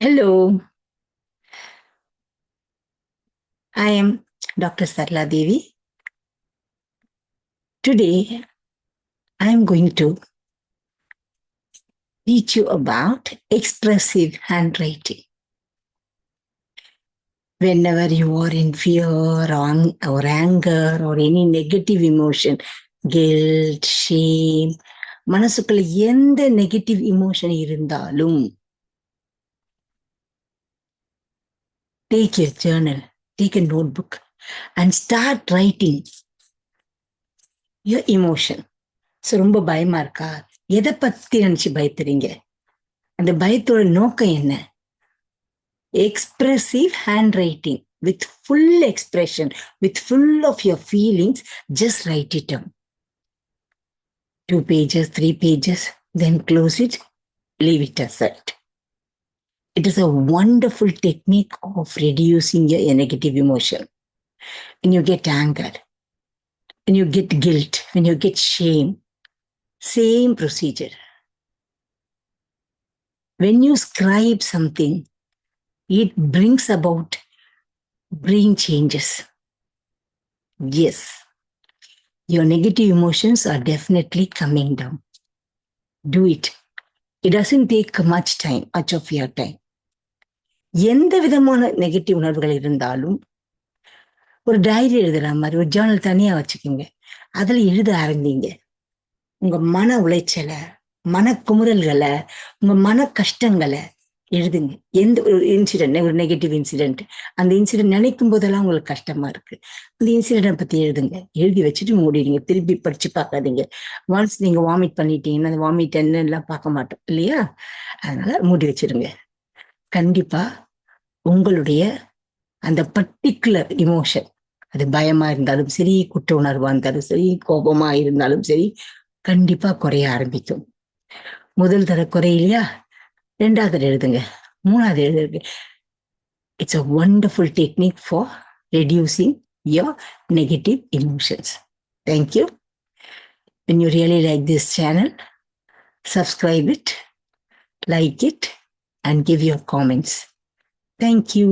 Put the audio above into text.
Hello, I am Dr. Sarla Devi. Today, I am going to teach you about expressive handwriting. Whenever you are in fear or anger or any negative emotion, guilt, shame, மனசுக்குள்ள எந்த negative emotion இருந்தாலும் take a journal, take a notebook and start writing your emotion. So ரொம்ப பயமா இருக்கா? எதை பத்தி நினைச்சு பயத்துறீங்க? அந்த பயத்தோட நோக்கம் என்ன? Expressive handwriting with full expression, with full of your feelings, just write it down. 2 pages, 3 pages, then close it, leave it aside. It is a wonderful technique of reducing your negative emotion. When you get anger, when you get guilt, when you get shame, same procedure. When you scribe something, it brings about brain changes. Yes, your negative emotions are definitely coming down. Do it. It doesn't take much time, much of your time. எந்த விதமான negative உணர்வுகள் இருந்தாலும் ஒரு diary எழுதுற மாதிரி ஒரு Journal தனியா வச்சுக்கோங்க. அதுல எழுத ஆரம்பிங்க. உங்க மன உளைச்சலை, மனக்குமுறல்களை, உங்க மன கஷ்டங்களை எழுதுங்க. எந்த ஒரு இன்சிடென்ட், ஒரு நெகட்டிவ் இன்சிடென்ட், அந்த இன்சிடென்ட் நினைக்கும் போதெல்லாம் உங்களுக்கு கஷ்டமா இருக்கு, அந்த இன்சிடென்ட் பத்தி எழுதுங்க. எழுதி வச்சுட்டு மூடிடுங்க. திருப்பி படிச்சு பார்க்காதீங்க. ஒன்ஸ் நீங்க வாமிட் பண்ணிட்டீங்கன்னா அந்த வாமிட் என்னெல்லாம் பார்க்க மாட்டோம் இல்லையா? அதனால மூடி வச்சிருங்க. கண்டிப்பா உங்களுடைய அந்த பர்டிகுலர் இமோஷன், அது பயமா இருந்தாலும் சரி, குற்ற உணர்வா இருந்தாலும் சரி, கோபமா இருந்தாலும் சரி, கண்டிப்பா குறைய ஆரம்பிக்கும். முதல் தர குறையிலையா, 2வது எழுதுங்க, 3வது எழுதுங்க. It's a wonderful technique for reducing your negative emotions. Thank you. When you really like this channel, subscribe it, like it, and give your comments. Thank you.